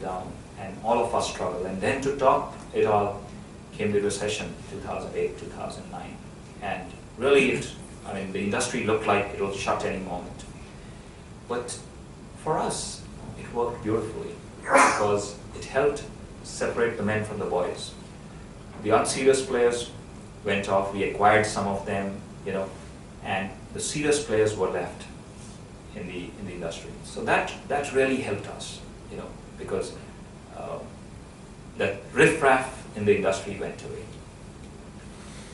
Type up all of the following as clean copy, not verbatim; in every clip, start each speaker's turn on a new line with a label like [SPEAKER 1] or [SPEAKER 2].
[SPEAKER 1] down, and all of us struggled. And then to top it all came the recession, 2008, 2009. And really, the industry looked like it will shut any moment. But for us, it worked beautifully because it helped separate the men from the boys. The unserious players went off, we acquired some of them, and the serious players were left in the industry. So that really helped us, because that riffraff in the industry went away.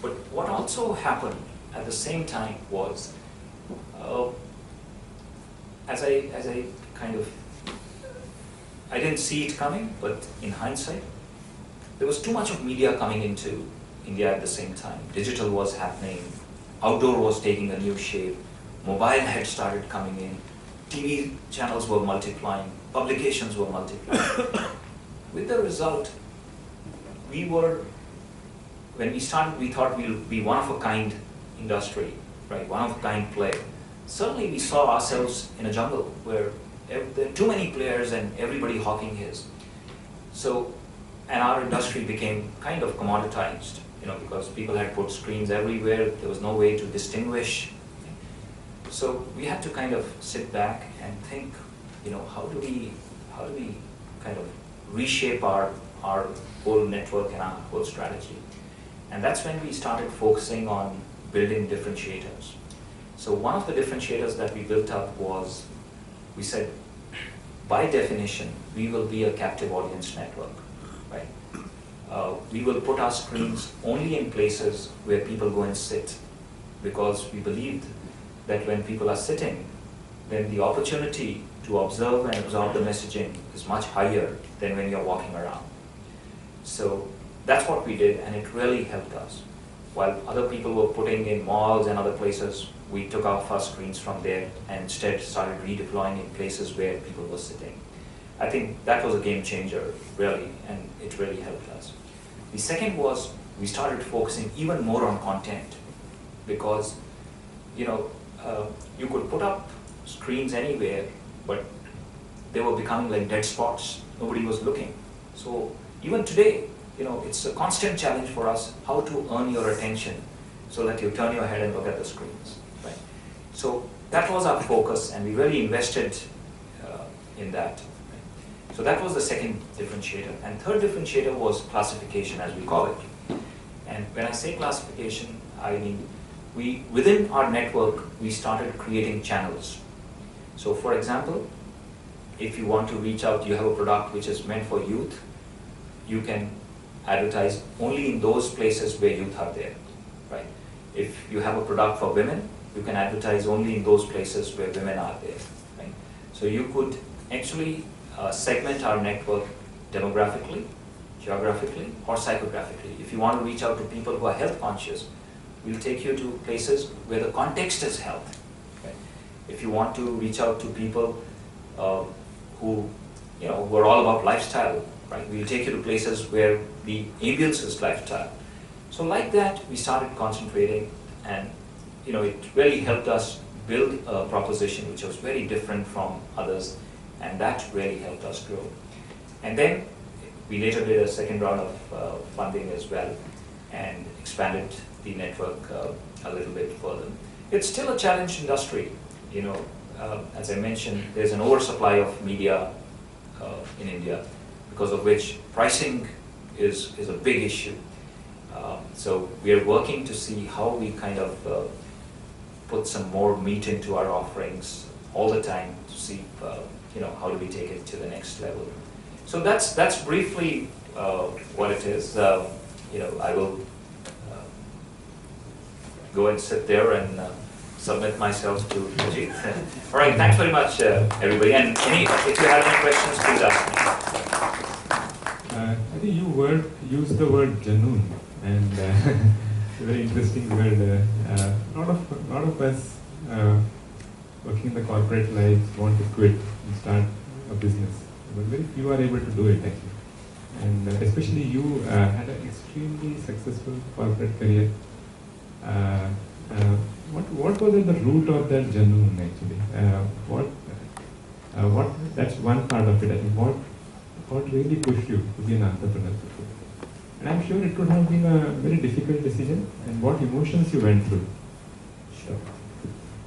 [SPEAKER 1] But what also happened at the same time was, as I I didn't see it coming, but in hindsight, there was too much of media coming into India at the same time. Digital was happening, outdoor was taking a new shape, mobile had started coming in, TV channels were multiplying, publications were multiplying. With the result, when we started, we thought we'll be one of a kind industry, right? One of a kind play. Suddenly we saw ourselves in a jungle where there are too many players and everybody hawking his. And our industry became kind of commoditized, because people had put screens everywhere, there was no way to distinguish. So we had to kind of sit back and think, how do we kind of reshape our whole network and our whole strategy? And that's when we started focusing on building differentiators. So one of the differentiators that we built up was, we said, by definition, we will be a captive audience network, right? We will put our screens only in places where people go and sit, because we believed that when people are sitting, then the opportunity to observe and absorb the messaging is much higher than when you're walking around. So that's what we did, and it really helped us. While other people were putting in malls and other places, we took our first screens from there and instead started redeploying in places where people were sitting. I think that was a game changer, really, and it really helped us. The second was, we started focusing even more on content, because you could put up screens anywhere, but they were becoming like dead spots. Nobody was looking. So even today, it's a constant challenge for us how to earn your attention so that you turn your head and look at the screens, right? So that was our focus, and we really invested in that. Right? So that was the second differentiator. And third differentiator was classification, as we call it. And when I say classification, I mean, within our network, we started creating channels. So for example, if you want to reach out, you have a product which is meant for youth, you can advertise only in those places where youth are there, right? If you have a product for women, you can advertise only in those places where women are there, right? So you could actually segment our network demographically, geographically, or psychographically. If you want to reach out to people who are health conscious, we'll take you to places where the context is health. Right? If you want to reach out to people who are all about lifestyle, right? We'll take you to places where the ambience is lifestyle. So like that, we started concentrating, and it really helped us build a proposition which was very different from others, and that really helped us grow. And then we later did a second round of funding as well, and expanded the network a little bit further. It's still a challenged industry. As I mentioned, there's an oversupply of media in India, because of which pricing is a big issue. So we are working to see how we kind of put some more meat into our offerings all the time to see how do we take it to the next level. So that's briefly what it is. I will go and sit there and submit myself to Ajit. All right, thanks very much, everybody. And if you have any questions, please ask me.
[SPEAKER 2] I think you used the word genuine, and it's a very interesting word. A lot of us working in the corporate life want to quit and start a business, but very few are able to do it actually. And especially you had an extremely successful corporate career. What was at the root of that genuine actually? That's one part of it. I think what really pushed you to be an entrepreneur? And I'm sure it could have been a very difficult decision, and what emotions you went through.
[SPEAKER 1] Sure.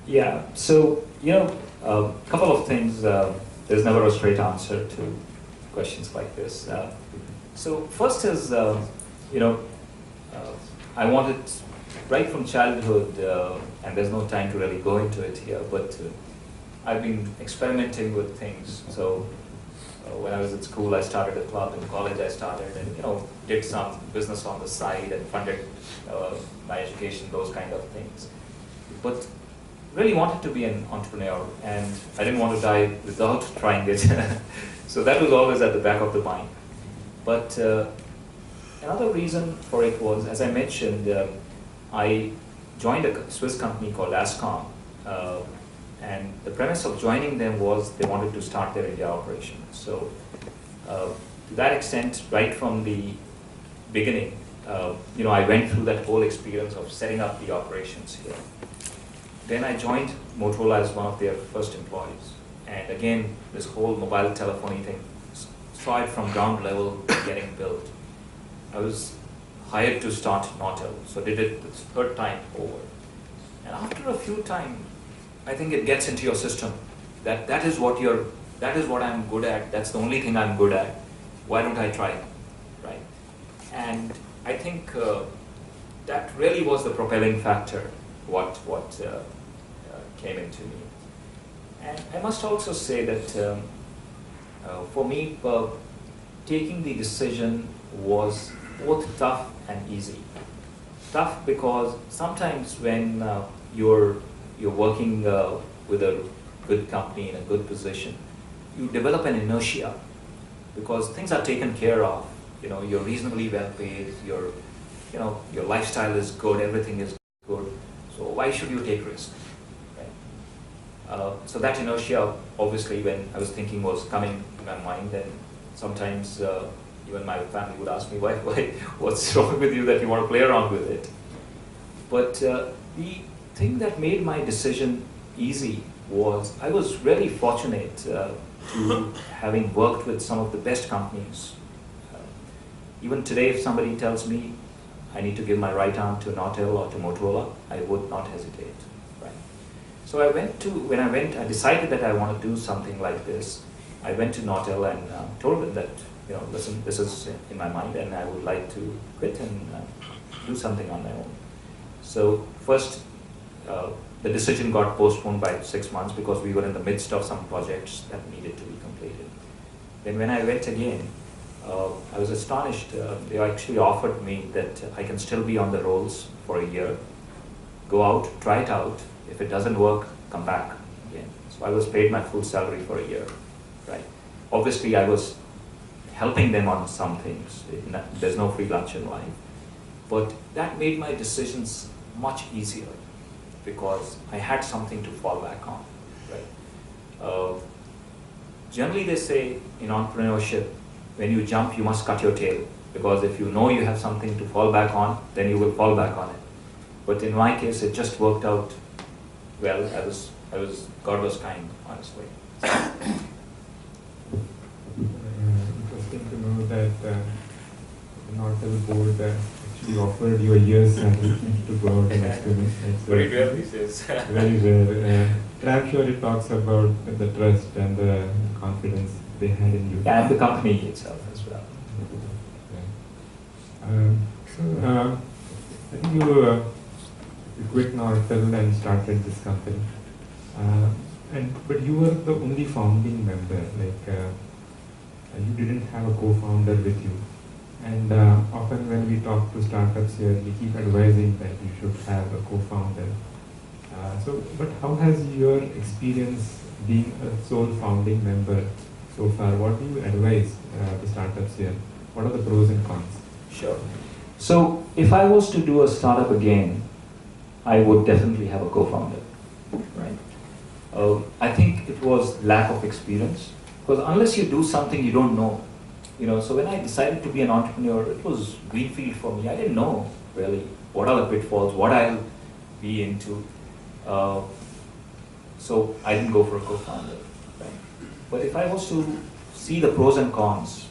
[SPEAKER 1] Yeah, so, a couple of things. There's never a straight answer to questions like this. So first is, I wanted, right from childhood, and there's no time to really go into it here, but I've been experimenting with things. So when I was at school, I started a club. In college, I started and did some business on the side and funded my education, those kind of things. But really wanted to be an entrepreneur, and I didn't want to die without trying it. So that was always at the back of the mind. But another reason for it was, as I mentioned, I joined a Swiss company called Ascom, and the premise of joining them was they wanted to start their India operation. So to that extent, right from the beginning, I went through that whole experience of setting up the operations here. Then I joined Motorola as one of their first employees. And again, this whole mobile telephony thing started from ground level getting built. I was hired to start Nortel, so did it the third time over. And after a few times, I think it gets into your system that is what I'm good at. That's the only thing I'm good at. Why don't I try it, right? And I think that really was the propelling factor. What came into me. And I must also say that for me, taking the decision was both tough and easy. Tough because sometimes when you're working with a good company in a good position, you develop an inertia because things are taken care of. You're reasonably well paid. Your lifestyle is good. Everything is good. So why should you take risks? Right? So that inertia, obviously, when I was thinking, was coming to my mind, and sometimes even my family would ask me, why, what's wrong with you that you want to play around with it? But the thing that made my decision easy was I was really fortunate to having worked with some of the best companies. Even today, if somebody tells me I need to give my right arm to Nortel or to Motorola, I would not hesitate. Right? So I decided that I want to do something like this. I went to Nortel and told them that, listen, this is in my mind and I would like to quit and do something on my own. So first, the decision got postponed by 6 months because we were in the midst of some projects that needed to be completed. Then when I went again, I was astonished. They actually offered me that I can still be on the rolls for a year, go out, try it out. If it doesn't work, come back again. So I was paid my full salary for a year. Right? Obviously, I was helping them on some things. There's no free lunch in life. But that made my decisions much easier because I had something to fall back on. Right? Generally, they say in entrepreneurship, when you jump, you must cut your tail, because if you know you have something to fall back on, then you will fall back on it. But in my case, it just worked out well. God was kind, honestly.
[SPEAKER 2] Interesting to know that the Nortel board actually offered you a year's salary to go out and experiment. It's
[SPEAKER 1] very rare these days.
[SPEAKER 2] Very rare. And I'm sure it talks about the trust and the confidence they had in you.
[SPEAKER 1] And the company itself as well.
[SPEAKER 2] I think you quit Nortel and started this company. But you were the only founding member. You didn't have a co-founder with you. And often when we talk to startups here, we keep advising that you should have a co-founder. But how has your experience being a sole founding member so far? What do you advise the startups here? What are the pros and cons?
[SPEAKER 1] Sure. So if I was to do a startup again, I would definitely have a co-founder. Right? I think it was lack of experience, because unless you do something you don't know, so when I decided to be an entrepreneur, it was greenfield for me. I didn't know really what are the pitfalls, what I'll be into. So I didn't go for a co-founder. Right? But if I was to see the pros and cons,